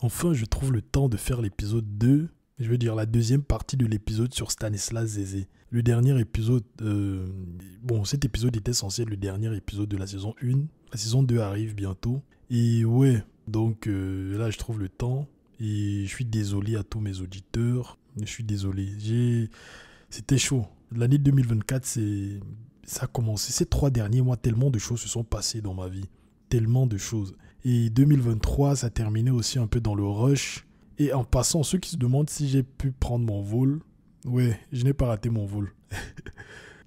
Enfin, je trouve le temps de faire l'épisode 2, je veux dire la deuxième partie de l'épisode sur Stanislas Zézé. Le dernier épisode, cet épisode était censé être le dernier épisode de la saison 1. La saison 2 arrive bientôt. Et ouais, donc là je trouve le temps. Et je suis désolé à tous mes auditeurs. Je suis désolé. C'était chaud. L'année 2024, ça a commencé. Ces 3 derniers mois, tellement de choses se sont passées dans ma vie. Tellement de choses. Et 2023, ça terminait aussi un peu dans le rush. Et en passant, ceux qui se demandent si j'ai pu prendre mon vol, ouais, je n'ai pas raté mon vol.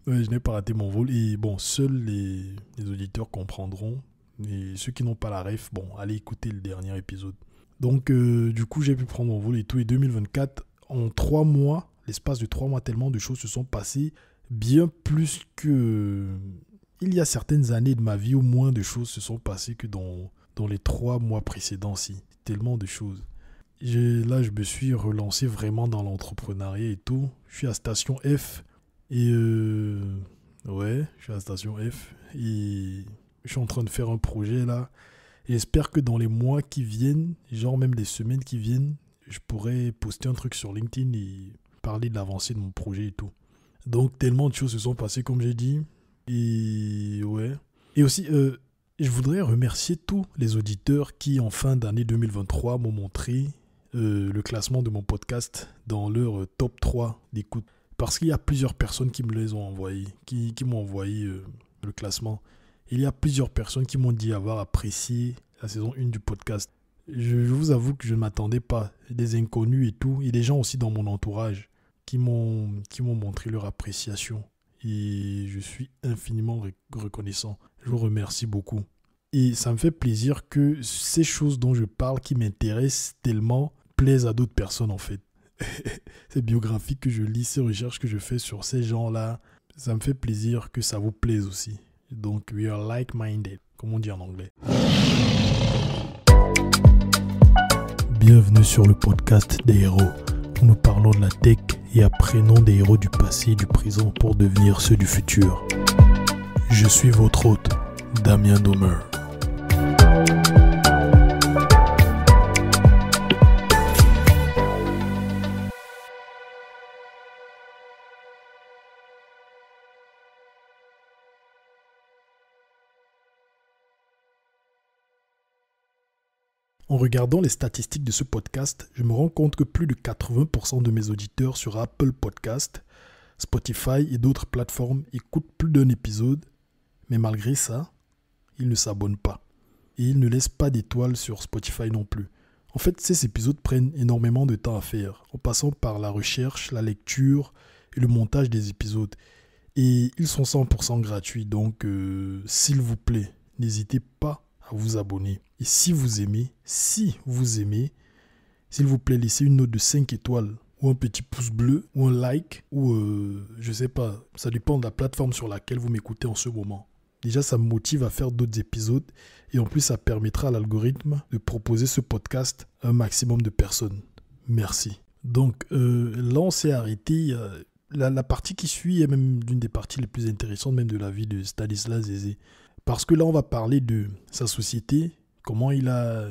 Ouais, je n'ai pas raté mon vol. Et bon, seuls les auditeurs comprendront. Et ceux qui n'ont pas la ref, bon, allez écouter le dernier épisode. Donc, du coup, j'ai pu prendre mon vol et tout. Et 2024, en 3 mois, l'espace de 3 mois, tellement de choses se sont passées. Bien plus que... Il y a certaines années de ma vie où moins de choses se sont passées que dans les 3 mois précédents-ci. Tellement de choses. Là, je me suis relancé vraiment dans l'entrepreneuriat et tout. Je suis à Station F. Et ouais, je suis à Station F. Et je suis en train de faire un projet là. Et j'espère que dans les mois qui viennent, genre même les semaines qui viennent, je pourrai poster un truc sur LinkedIn et parler de l'avancée de mon projet et tout. Donc, tellement de choses se sont passées, comme j'ai dit. Et ouais. Et aussi, je voudrais remercier tous les auditeurs qui, en fin d'année 2023, m'ont montré le classement de mon podcast dans leur top 3 d'écoute. Parce qu'il y a plusieurs personnes qui me les ont envoyés, qui m'ont envoyé le classement. Il y a plusieurs personnes qui m'ont dit avoir apprécié la saison 1 du podcast. Je vous avoue que je ne m'attendais pas. Des inconnus et tout, et des gens aussi dans mon entourage qui m'ont montré leur appréciation. Et je suis infiniment reconnaissant. Je vous remercie beaucoup. Et ça me fait plaisir que ces choses dont je parle, qui m'intéressent tellement, plaisent à d'autres personnes en fait. Ces biographies que je lis, ces recherches que je fais sur ces gens-là, ça me fait plaisir que ça vous plaise aussi. Donc, we are like-minded, comme on dit en anglais. Bienvenue sur le podcast des héros, où nous parlons de la tech et apprenons des héros du passé et du présent pour devenir ceux du futur. Je suis votre hôte, Damien Domer. En regardant les statistiques de ce podcast, je me rends compte que plus de 80% de mes auditeurs sur Apple Podcast, Spotify et d'autres plateformes écoutent plus d'un épisode, mais malgré ça, ils ne s'abonnent pas. Et ils ne laissent pas d'étoiles sur Spotify non plus. En fait, ces épisodes prennent énormément de temps à faire, en passant par la recherche, la lecture et le montage des épisodes. Et ils sont 100% gratuits, donc s'il vous plaît, n'hésitez pas à vous abonner. Et si vous aimez, s'il vous plaît, laissez une note de 5 étoiles ou un petit pouce bleu ou un like ou je sais pas, ça dépend de la plateforme sur laquelle vous m'écoutez en ce moment. Déjà, ça me motive à faire d'autres épisodes et en plus, ça permettra à l'algorithme de proposer ce podcast à un maximum de personnes. Merci. Donc là, on s'est arrêté. La partie qui suit est même l'une des parties les plus intéressantes même de la vie de Stanislas Zézé. Parce que là, on va parler de sa société, comment il a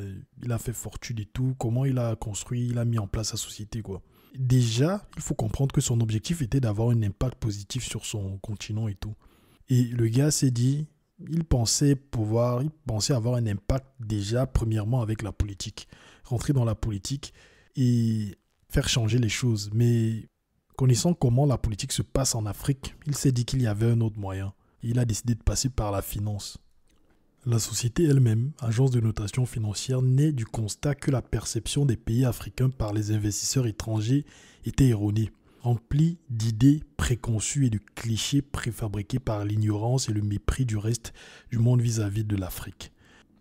fait fortune et tout, comment il a construit, il a mis en place sa société, quoi. Déjà, il faut comprendre que son objectif était d'avoir un impact positif sur son continent et tout. Et le gars s'est dit, il pensait avoir un impact déjà, premièrement, avec la politique. Rentrer dans la politique et faire changer les choses. Mais connaissant comment la politique se passe en Afrique, il s'est dit qu'il y avait un autre moyen. Il a décidé de passer par la finance. La société elle-même, agence de notation financière, naît du constat que la perception des pays africains par les investisseurs étrangers était erronée, remplie d'idées préconçues et de clichés préfabriqués par l'ignorance et le mépris du reste du monde vis-à-vis de l'Afrique.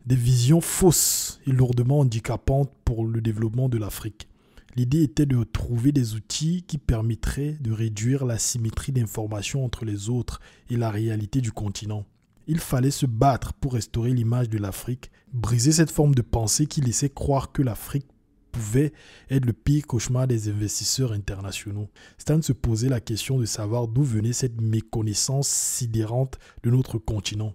Des visions fausses et lourdement handicapantes pour le développement de l'Afrique. L'idée était de trouver des outils qui permettraient de réduire l'asymétrie d'information entre les autres et la réalité du continent. Il fallait se battre pour restaurer l'image de l'Afrique, briser cette forme de pensée qui laissait croire que l'Afrique pouvait être le pire cauchemar des investisseurs internationaux. Stan se posait la question de savoir d'où venait cette méconnaissance sidérante de notre continent.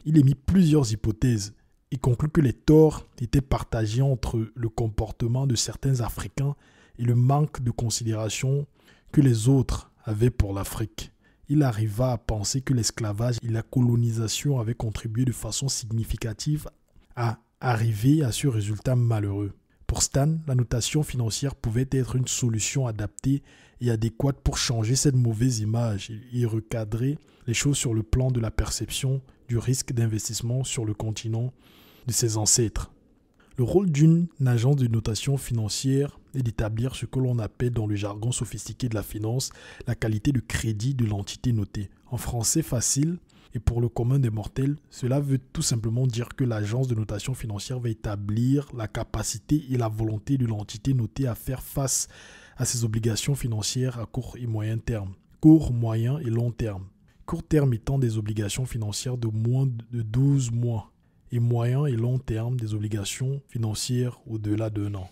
Il émit plusieurs hypothèses, Il conclut que les torts étaient partagés entre le comportement de certains Africains et le manque de considération que les autres avaient pour l'Afrique. Il arriva à penser que l'esclavage et la colonisation avaient contribué de façon significative à arriver à ce résultat malheureux. Pour Stan, la notation financière pouvait être une solution adaptée et adéquate pour changer cette mauvaise image et recadrer les choses sur le plan de la perception du risque d'investissement sur le continent de ses ancêtres. Le rôle d'une agence de notation financière est d'établir ce que l'on appelle dans le jargon sophistiqué de la finance la qualité de crédit de l'entité notée. En français facile et pour le commun des mortels, cela veut tout simplement dire que l'agence de notation financière va établir la capacité et la volonté de l'entité notée à faire face à ses obligations financières à court et moyen terme. Court, moyen et long terme. Court terme étant des obligations financières de moins de 12 mois. Et moyen et long terme des obligations financières au-delà d'un an.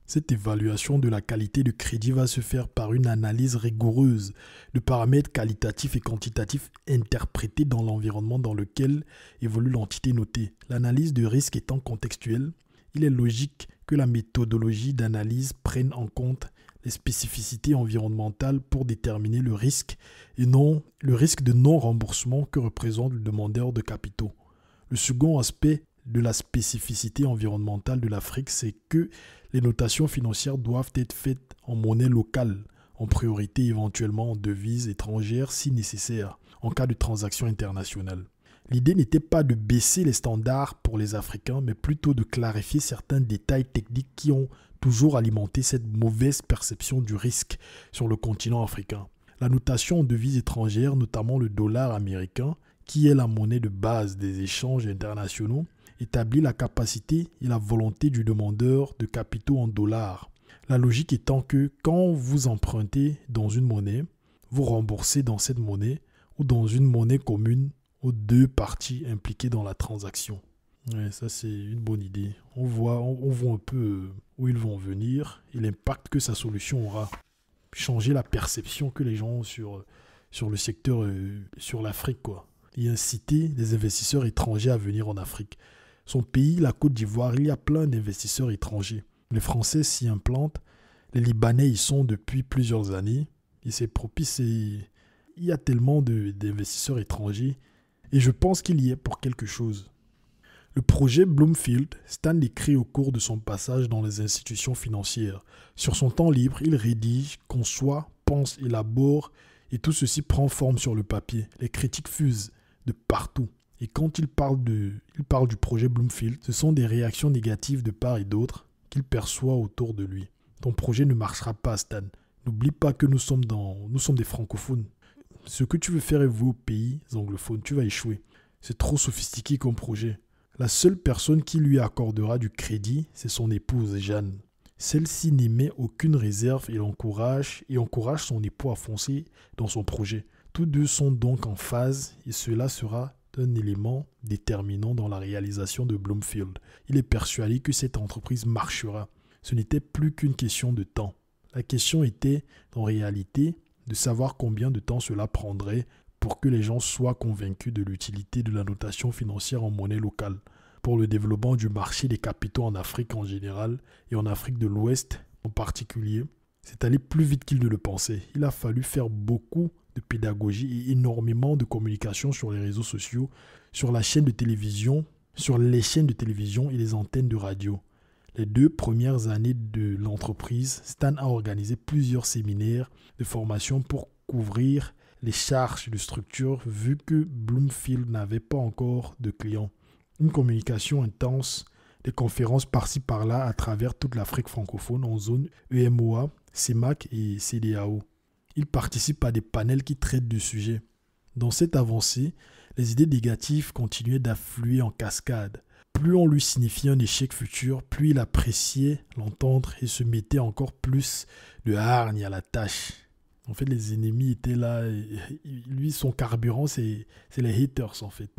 Cette évaluation de la qualité de crédit va se faire par une analyse rigoureuse de paramètres qualitatifs et quantitatifs interprétés dans l'environnement dans lequel évolue l'entité notée. L'analyse de risque étant contextuelle, il est logique que la méthodologie d'analyse prenne en compte les spécificités environnementales pour déterminer le risque et non le risque de non-remboursement que représente le demandeur de capitaux. Le second aspect de la spécificité environnementale de l'Afrique, c'est que les notations financières doivent être faites en monnaie locale, en priorité éventuellement en devises étrangères si nécessaire, en cas de transactions internationales. L'idée n'était pas de baisser les standards pour les Africains, mais plutôt de clarifier certains détails techniques qui ont toujours alimenté cette mauvaise perception du risque sur le continent africain. La notation en devises étrangères, notamment le dollar américain, qui est la monnaie de base des échanges internationaux, établit la capacité et la volonté du demandeur de capitaux en dollars. La logique étant que quand vous empruntez dans une monnaie, vous remboursez dans cette monnaie ou dans une monnaie commune aux deux parties impliquées dans la transaction. Ouais, ça c'est une bonne idée. On voit un peu où ils vont venir et l'impact que sa solution aura. Changer la perception que les gens ont sur le secteur, sur l'Afrique, quoi. Et inciter les investisseurs étrangers à venir en Afrique. Son pays, la Côte d'Ivoire, il y a plein d'investisseurs étrangers. Les Français s'y implantent, les Libanais y sont depuis plusieurs années. Et c'est propice, il y a tellement d'investisseurs étrangers. Et je pense qu'il y est pour quelque chose. Le projet Bloomfield, Stan l'écrit au cours de son passage dans les institutions financières. Sur son temps libre, il rédige, conçoit, pense, élabore, et tout ceci prend forme sur le papier. Les critiques fusent de partout. Et quand il parle du projet Bloomfield, ce sont des réactions négatives de part et d'autre qu'il perçoit autour de lui. Ton projet ne marchera pas, Stan. N'oublie pas que nous sommes des francophones. Ce que tu veux faire évoluer aux pays anglophones, tu vas échouer. C'est trop sophistiqué comme projet. La seule personne qui lui accordera du crédit, c'est son épouse Jeanne. Celle-ci n'émet aucune réserve et encourage son époux à foncer dans son projet. Tous deux sont donc en phase et cela sera un élément déterminant dans la réalisation de Bloomfield. Il est persuadé que cette entreprise marchera. Ce n'était plus qu'une question de temps. La question était, en réalité, de savoir combien de temps cela prendrait pour que les gens soient convaincus de l'utilité de la notation financière en monnaie locale pour le développement du marché des capitaux en Afrique en général et en Afrique de l'Ouest en particulier. C'est allé plus vite qu'il ne le pensait. Il a fallu faire beaucoup de pédagogie et énormément de communication sur les réseaux sociaux, sur les chaînes de télévision et les antennes de radio. Les 2 premières années de l'entreprise, Stan a organisé plusieurs séminaires de formation pour couvrir les charges de structure vu que Bloomfield n'avait pas encore de clients. Une communication intense, des conférences par-ci par-là à travers toute l'Afrique francophone en zone EMOA, CEMAC et CEDEAO. Il participe à des panels qui traitent du sujet. Dans cette avancée, les idées négatives continuaient d'affluer en cascade. Plus on lui signifiait un échec futur, plus il appréciait l'entendre et se mettait encore plus de hargne à la tâche. En fait, les ennemis étaient là. Lui, son carburant, c'est les haters, en fait.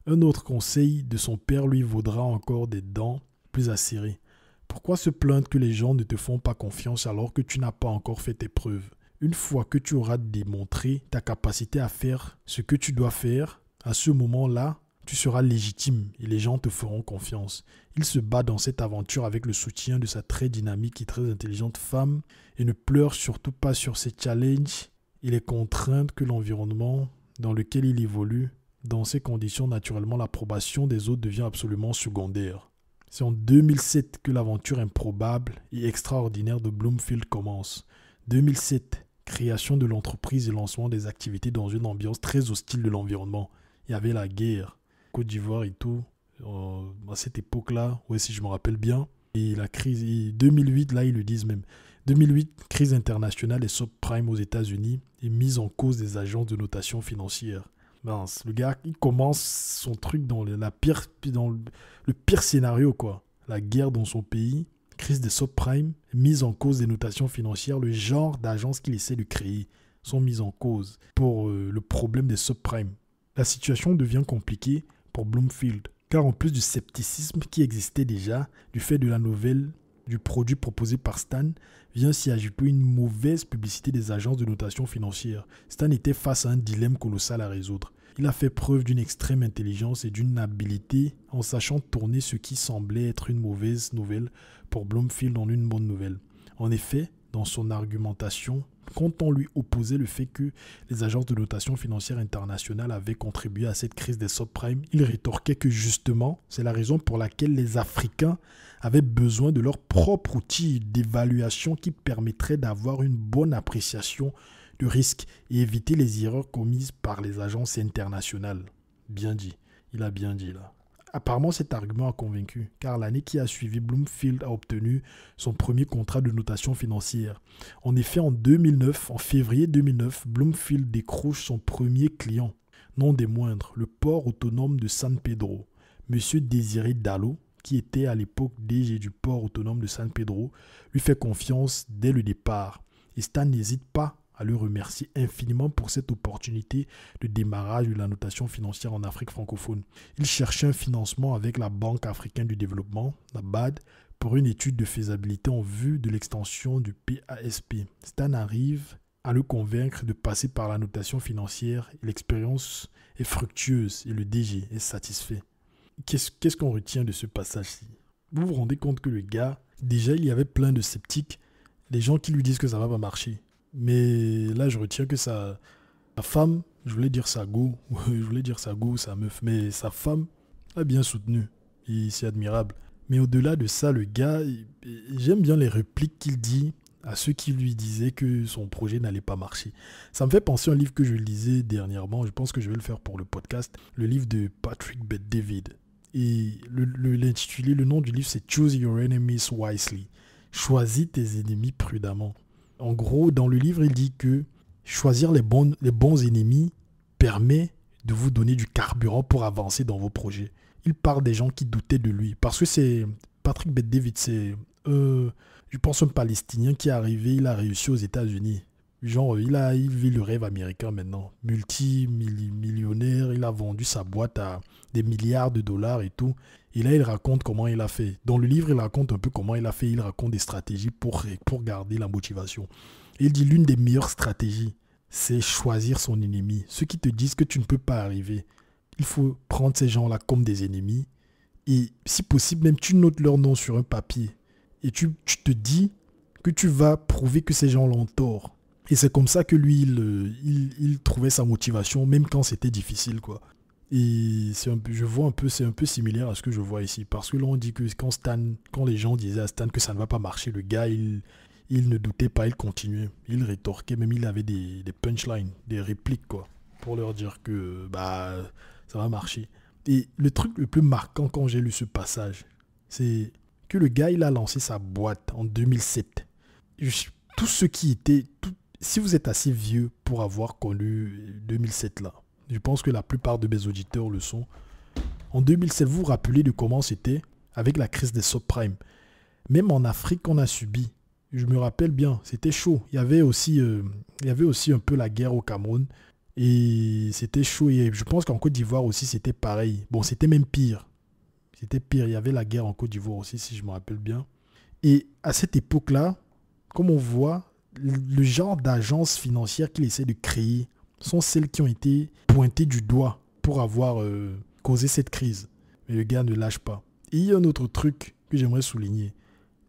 Un autre conseil de son père lui vaudra encore des dents plus acérées. Pourquoi se plaindre que les gens ne te font pas confiance alors que tu n'as pas encore fait tes preuves? Une fois que tu auras démontré ta capacité à faire ce que tu dois faire, à ce moment-là, Tu seras légitime et les gens te feront confiance. Il se bat dans cette aventure avec le soutien de sa très dynamique et très intelligente femme et ne pleure surtout pas sur ses challenges et les contraintes que l'environnement dans lequel il évolue. Dans ces conditions, naturellement, l'approbation des autres devient absolument secondaire. C'est en 2007 que l'aventure improbable et extraordinaire de Bloomfield commence. 2007, création de l'entreprise et lancement des activités dans une ambiance très hostile de l'environnement. Il y avait la guerre, Côte d'Ivoire et tout, à cette époque-là, ouais, si je me rappelle bien. Et la crise, et 2008, là ils le disent même. 2008, crise internationale et subprime aux États-Unis et mise en cause des agences de notation financière. Mince, le gars, il commence son truc dans le pire scénario, quoi. La guerre dans son pays, crise des subprimes, mise en cause des notations financières, le genre d'agences qu'il essaie de créer sont mises en cause pour le problème des subprimes. La situation devient compliquée pour Bloomfield, car en plus du scepticisme qui existait déjà, du fait de la nouvelle, du produit proposé par Stan, vient s'y ajouter une mauvaise publicité des agences de notation financière. Stan était face à un dilemme colossal à résoudre. Il a fait preuve d'une extrême intelligence et d'une habileté en sachant tourner ce qui semblait être une mauvaise nouvelle pour Bloomfield en une bonne nouvelle. En effet, dans son argumentation, quand on lui opposait le fait que les agences de notation financière internationale avaient contribué à cette crise des subprimes, il rétorquait que justement, c'est la raison pour laquelle les Africains avaient besoin de leur propre outil d'évaluation qui permettrait d'avoir une bonne appréciation du risque et éviter les erreurs commises par les agences internationales. Bien dit, il a bien dit là. Apparemment, cet argument a convaincu, car l'année qui a suivi, Bloomfield a obtenu son premier contrat de notation financière. En effet, en février 2009, Bloomfield décroche son premier client, non des moindres, le port autonome de San Pedro. Monsieur Désiré Dallo, qui était à l'époque DG du port autonome de San Pedro, lui fait confiance dès le départ. Et Stan n'hésite pas à le remercier infiniment pour cette opportunité de démarrage de la notation financière en Afrique francophone. Il cherchait un financement avec la Banque africaine du développement, la BAD, pour une étude de faisabilité en vue de l'extension du PASP. Stan arrive à le convaincre de passer par la notation financière et l'expérience est fructueuse et le DG est satisfait. Qu'est-ce qu'on retient de ce passage-ci? Vous vous rendez compte que le gars, déjà il y avait plein de sceptiques, des gens qui lui disent que ça va pas marcher. Mais là, je retiens que sa femme, je voulais dire sa go, sa meuf, mais sa femme a bien soutenu. Et c'est admirable. Mais au-delà de ça, le gars, j'aime bien les répliques qu'il dit à ceux qui lui disaient que son projet n'allait pas marcher. Ça me fait penser à un livre que je lisais dernièrement, je pense que je vais le faire pour le podcast, le livre de Patrick Bet-David. Et l'intitulé, le nom du livre, c'est Choose Your Enemies Wisely. Choisis tes ennemis prudemment. En gros, dans le livre, il dit que choisir les bons ennemis permet de vous donner du carburant pour avancer dans vos projets. Il parle des gens qui doutaient de lui. Parce que c'est Patrick Bet-David, c'est, je pense, un Palestinien qui est arrivé, il a réussi aux États-Unis. Genre, il vit le rêve américain maintenant. Multimillionnaire, il a vendu sa boîte à des milliards de dollars et tout. Et là, il raconte comment il a fait. Dans le livre, il raconte un peu comment il a fait. Il raconte des stratégies pour garder la motivation. Et il dit l'une des meilleures stratégies, c'est choisir son ennemi. Ceux qui te disent que tu ne peux pas arriver. Il faut prendre ces gens-là comme des ennemis. Et si possible, même tu notes leur nom sur un papier. Et tu te dis que tu vas prouver que ces gens-là ont tort. Et c'est comme ça que lui, il trouvait sa motivation, même quand c'était difficile, quoi. Et je vois un peu, c'est un peu similaire à ce que je vois ici. Parce que là, on dit que quand les gens disaient à Stan que ça ne va pas marcher, le gars, il ne doutait pas, il continuait. Il rétorquait, même il avait des punchlines, des répliques, quoi, pour leur dire que ça va marcher. Et le truc le plus marquant quand j'ai lu ce passage, c'est que le gars, il a lancé sa boîte en 2007. Tous ceux qui étaient... Si vous êtes assez vieux pour avoir connu 2007 là, je pense que la plupart de mes auditeurs le sont. En 2007, vous vous rappelez de comment c'était avec la crise des subprimes. Même en Afrique, on a subi. Je me rappelle bien, c'était chaud. Il y avait aussi un peu la guerre au Cameroun. Et c'était chaud. Et je pense qu'en Côte d'Ivoire aussi, c'était pareil. Bon, c'était même pire. C'était pire. Il y avait la guerre en Côte d'Ivoire aussi, si je me rappelle bien. Et à cette époque-là, comme on voit, le genre d'agences financières qu'il essaie de créer sont celles qui ont été pointées du doigt pour avoir causé cette crise. Mais le gars ne lâche pas. Et il y a un autre truc que j'aimerais souligner.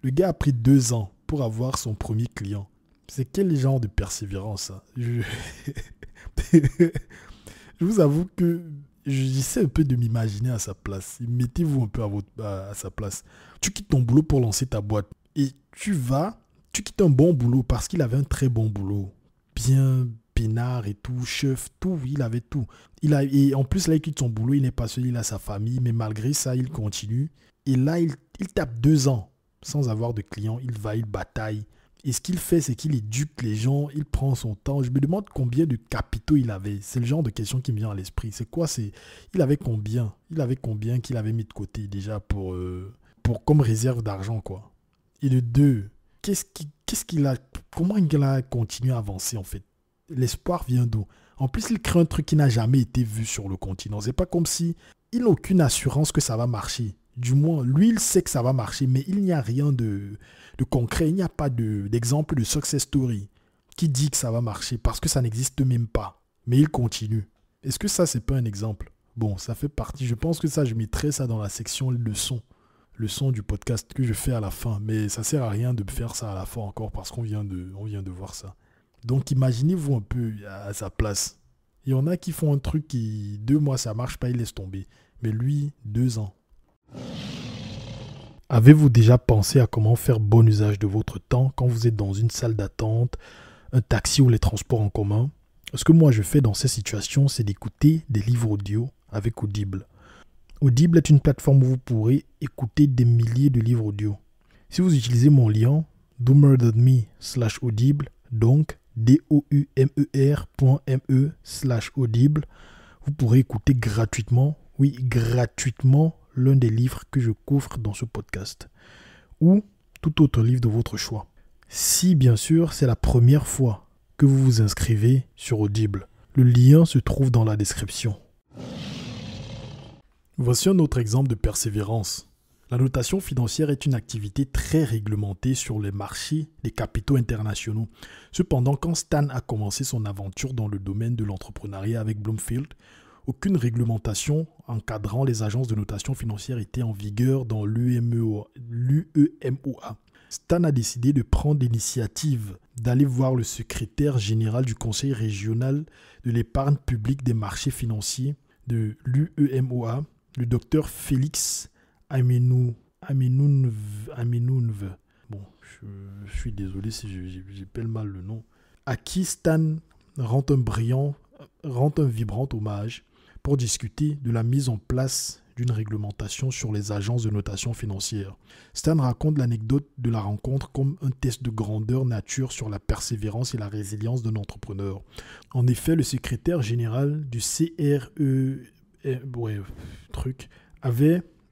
Le gars a pris 2 ans pour avoir son premier client. C'est quel genre de persévérance, ça? Je vous avoue que j'essaie un peu de m'imaginer à sa place. Mettez-vous un peu à sa place. Tu quittes ton boulot pour lancer ta boîte. Et tu quittes un bon boulot parce qu'il avait un très bon boulot. Bien peinard et tout, chef, tout, il avait tout. Et en plus, là, il quitte son boulot, il n'est pas seul, il a sa famille, mais malgré ça, il continue. Et là, il tape 2 ans sans avoir de clients. Il bataille. Et ce qu'il fait, c'est qu'il éduque les gens, il prend son temps. Je me demande combien de capitaux il avait. C'est le genre de question qui me vient à l'esprit. C'est quoi? Il avait combien? Qu'il avait mis de côté déjà pour comme réserve d'argent, quoi. Et de deux, comment il a continué à avancer, en fait? L'espoir vient d'où? En plus, il crée un truc qui n'a jamais été vu sur le continent. C'est pas comme si il n'a aucune assurance que ça va marcher. Du moins, lui, il sait que ça va marcher, mais il n'y a rien de concret. Il n'y a pas d'exemple de success story qui dit que ça va marcher parce que ça n'existe même pas. Mais il continue. Est-ce que ça, c'est pas un exemple? Bon, ça fait partie. Je pense que ça, je mettrai ça dans la section leçon. Le son du podcast que je fais à la fin. Mais ça sert à rien de faire ça à la fin encore parce qu'on vient de voir ça. Donc, imaginez-vous un peu à sa place. Il y en a qui font un truc qui, 2 mois, ça marche pas, ils laissent tomber. Mais lui, 2 ans. Avez-vous déjà pensé à comment faire bon usage de votre temps quand vous êtes dans une salle d'attente, un taxi ou les transports en commun? Ce que moi je fais dans ces situations, c'est d'écouter des livres audio avec Audible. Audible est une plateforme où vous pourrez écouter des milliers de livres audio. Si vous utilisez mon lien doomer.me/audible, donc doumer.me/audible, vous pourrez écouter gratuitement, oui gratuitement, l'un des livres que je couvre dans ce podcast, ou tout autre livre de votre choix. Si bien sûr c'est la première fois que vous vous inscrivez sur Audible, le lien se trouve dans la description. Voici un autre exemple de persévérance. La notation financière est une activité très réglementée sur les marchés des capitaux internationaux. Cependant, quand Stan a commencé son aventure dans le domaine de l'entrepreneuriat avec Bloomfield, aucune réglementation encadrant les agences de notation financière était en vigueur dans l'UEMOA. Stan a décidé de prendre l'initiative d'aller voir le secrétaire général du conseil régional de l'épargne publique des marchés financiers de l'UEMOA, le docteur Félix Aminounve. Bon, je suis désolé si j'appelle mal le nom. À qui Stan rend un vibrant hommage pour discuter de la mise en place d'une réglementation sur les agences de notation financière. Stan raconte l'anecdote de la rencontre comme un test de grandeur nature sur la persévérance et la résilience d'un entrepreneur. En effet, le secrétaire général du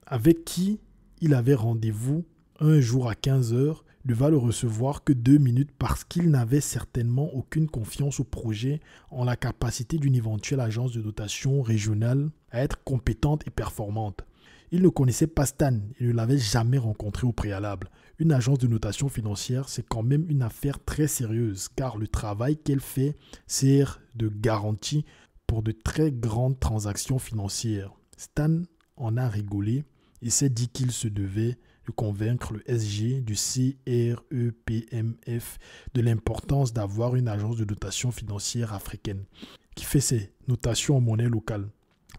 avec qui il avait rendez-vous un jour à 15h, ne va le recevoir que 2 minutes parce qu'il n'avait certainement aucune confiance au projet en la capacité d'une éventuelle agence de notation régionale à être compétente et performante. Il ne connaissait pas Stan et ne l'avait jamais rencontré au préalable. Une agence de notation financière, c'est quand même une affaire très sérieuse car le travail qu'elle fait sert de garantie pour de très grandes transactions financières. Stan en a rigolé et s'est dit qu'il se devait de convaincre le SG du CREPMF de l'importance d'avoir une agence de notation financière africaine qui fait ses notations en monnaie locale.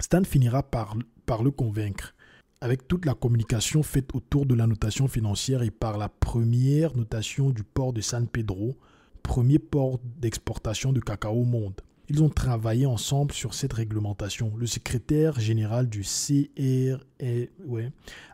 Stan finira par le convaincre avec toute la communication faite autour de la notation financière et par la première notation du port de San Pedro, premier port d'exportation de cacao au monde. Ils ont travaillé ensemble sur cette réglementation. Le secrétaire général du CRE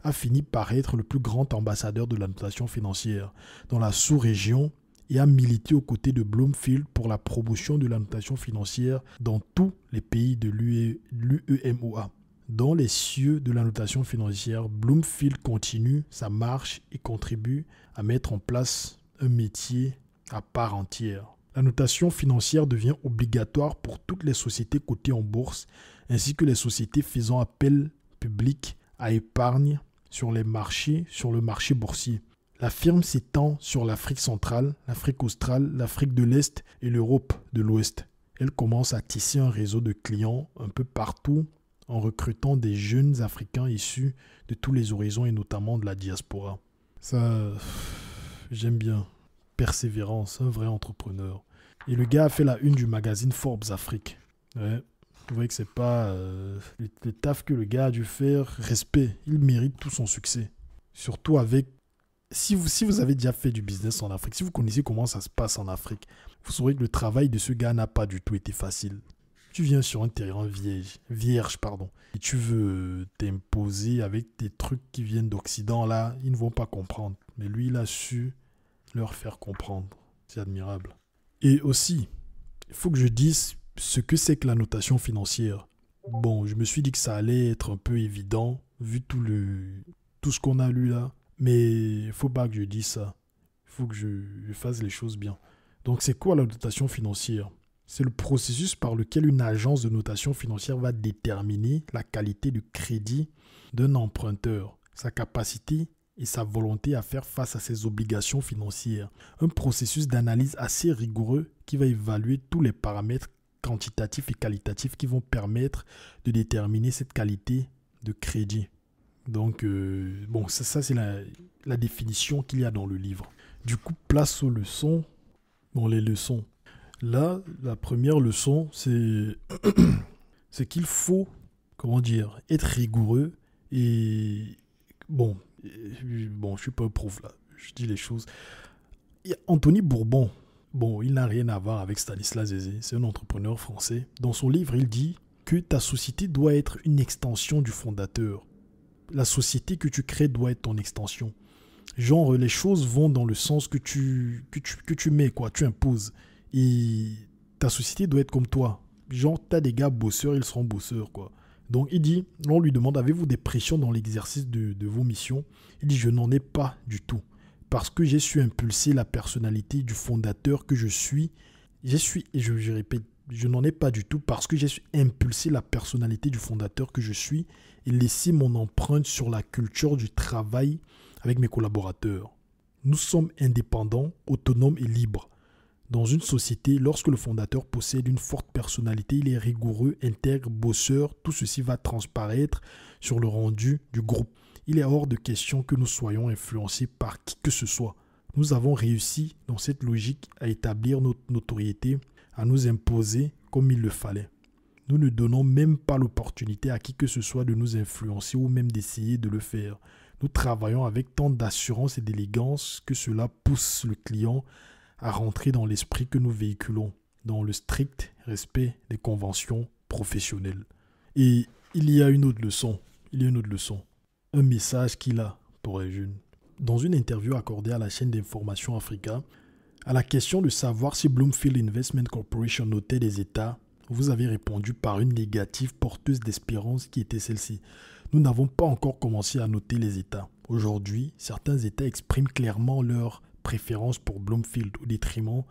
a fini par être le plus grand ambassadeur de la notation financière dans la sous-région et a milité aux côtés de Bloomfield pour la promotion de la notation financière dans tous les pays de l'UEMOA. Dans les cieux de la notation financière, Bloomfield continue sa marche et contribue à mettre en place un métier à part entière. La notation financière devient obligatoire pour toutes les sociétés cotées en bourse ainsi que les sociétés faisant appel public à épargne sur le marché boursier. La firme s'étend sur l'Afrique centrale, l'Afrique australe, l'Afrique de l'Est et l'Europe de l'Ouest. Elle commence à tisser un réseau de clients un peu partout en recrutant des jeunes Africains issus de tous les horizons et notamment de la diaspora. Ça, j'aime bien. Persévérance, un vrai entrepreneur. Et le gars a fait la une du magazine Forbes Afrique. Ouais. Vous voyez que c'est pas le taf que le gars a dû faire. Respect, il mérite tout son succès. Surtout avec... Si vous avez déjà fait du business en Afrique, si vous connaissez comment ça se passe en Afrique, vous saurez que le travail de ce gars n'a pas du tout été facile. Tu viens sur un terrain vierge, et tu veux t'imposer avec des trucs qui viennent d'Occident, là, ils ne vont pas comprendre. Mais lui, il a su leur faire comprendre. C'est admirable. Et aussi, il faut que je dise ce que c'est que la notation financière. Bon, je me suis dit que ça allait être un peu évident, vu tout ce qu'on a lu là. Mais il ne faut pas que je dise ça. Il faut que je fasse les choses bien. Donc, c'est quoi la notation financière? C'est le processus par lequel une agence de notation financière va déterminer la qualité du crédit d'un emprunteur, sa capacité et sa volonté à faire face à ses obligations financières. Un processus d'analyse assez rigoureux qui va évaluer tous les paramètres quantitatifs et qualitatifs qui vont permettre de déterminer cette qualité de crédit. Donc, bon, ça c'est la définition qu'il y a dans le livre. Du coup, place aux leçons. Bon, les leçons. Là, la première leçon, c'est qu'il faut, être rigoureux. Et bon, je suis pas un prof là, je dis les choses. Et Anthony Bourbon, bon, il n'a rien à voir avec Stanislas Zézé, c'est un entrepreneur français. Dans son livre, il dit que ta société doit être une extension du fondateur. La société que tu crées doit être ton extension. Genre, les choses vont dans le sens que tu mets, quoi, tu imposes. Et ta société doit être comme toi. Genre, t'as des gars bosseurs, ils seront bosseurs, quoi. Donc, il dit, on lui demande, avez-vous des pressions dans l'exercice de vos missions? Il dit, je n'en ai pas du tout. Parce que j'ai su impulser la personnalité du fondateur que je suis. Je répète, je n'en ai pas du tout parce que j'ai su impulser la personnalité du fondateur que je suis et laisser mon empreinte sur la culture du travail avec mes collaborateurs. Nous sommes indépendants, autonomes et libres. Dans une société, lorsque le fondateur possède une forte personnalité, il est rigoureux, intègre, bosseur, tout ceci va transparaître sur le rendu du groupe. Il est hors de question que nous soyons influencés par qui que ce soit. Nous avons réussi dans cette logique à établir notre notoriété, à nous imposer comme il le fallait. Nous ne donnons même pas l'opportunité à qui que ce soit de nous influencer ou même d'essayer de le faire. Nous travaillons avec tant d'assurance et d'élégance que cela pousse le client à rentrer dans l'esprit que nous véhiculons, dans le strict respect des conventions professionnelles. Et il y a une autre leçon, un message qu'il a pour les jeunes. Dans une interview accordée à la chaîne d'information Africa, à la question de savoir si Bloomfield Investment Corporation notait des États, vous avez répondu par une négative porteuse d'espérance qui était celle-ci. Nous n'avons pas encore commencé à noter les États. Aujourd'hui, certains États expriment clairement leur préférence pour Bloomfield au détriment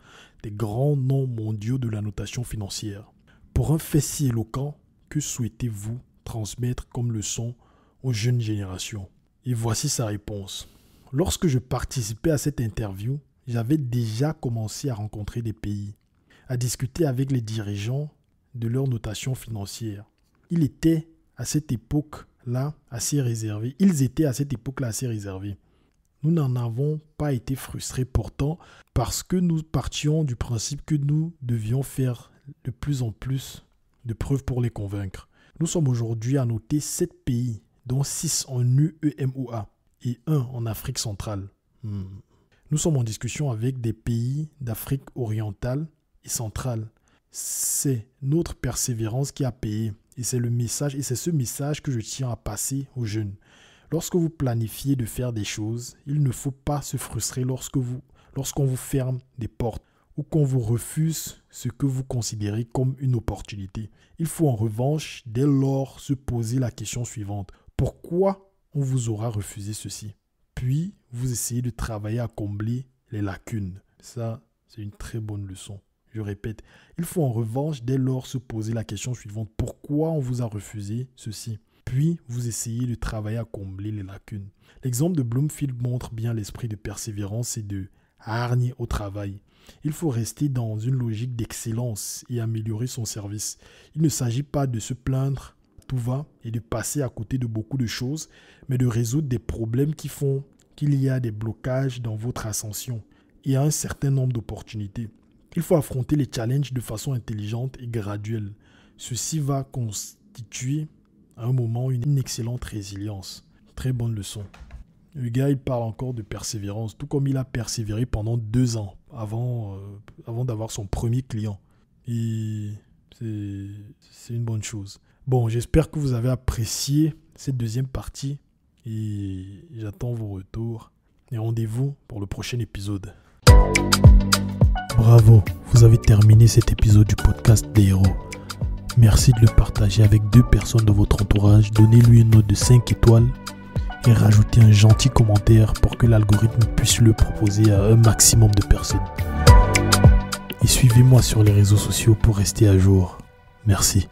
des grands noms mondiaux de la notation financière. Pour un fait si éloquent, que souhaitez-vous transmettre comme leçon aux jeunes générations? Et voici sa réponse. Lorsque je participais à cette interview, j'avais déjà commencé à rencontrer des pays, à discuter avec les dirigeants de leur notation financière. Ils étaient à cette époque-là assez réservés. Nous n'en avons pas été frustrés pourtant parce que nous partions du principe que nous devions faire de plus en plus de preuves pour les convaincre. Nous sommes aujourd'hui à noter 7 pays, dont 6 en UEMOA et 1 en Afrique centrale. Nous sommes en discussion avec des pays d'Afrique orientale et centrale. C'est notre persévérance qui a payé et c'est ce message que je tiens à passer aux jeunes. Lorsque vous planifiez de faire des choses, il ne faut pas se frustrer lorsqu'on vous ferme des portes ou qu'on vous refuse ce que vous considérez comme une opportunité. Il faut en revanche, dès lors, se poser la question suivante. Pourquoi on vous aura refusé ceci? Puis, vous essayez de travailler à combler les lacunes. Ça, c'est une très bonne leçon. Je répète, il faut en revanche, dès lors, se poser la question suivante. Pourquoi on vous a refusé ceci? Puis, vous essayez de travailler à combler les lacunes. L'exemple de Bloomfield montre bien l'esprit de persévérance et de hargne au travail. Il faut rester dans une logique d'excellence et améliorer son service. Il ne s'agit pas de se plaindre tout va et de passer à côté de beaucoup de choses, mais de résoudre des problèmes qui font qu'il y a des blocages dans votre ascension et un certain nombre d'opportunités. Il faut affronter les challenges de façon intelligente et graduelle. Ceci va constituer à un moment une excellente résilience. Très bonne leçon. Le gars, il parle encore de persévérance, tout comme il a persévéré pendant 2 ans avant d'avoir son premier client. Et c'est une bonne chose. Bon, j'espère que vous avez apprécié cette deuxième partie et j'attends vos retours. Et rendez-vous pour le prochain épisode. Bravo, vous avez terminé cet épisode du podcast des héros. Merci de le partager avec 2 personnes de votre entourage. Donnez-lui une note de 5 étoiles et rajoutez un gentil commentaire pour que l'algorithme puisse le proposer à un maximum de personnes. Et suivez-moi sur les réseaux sociaux pour rester à jour. Merci.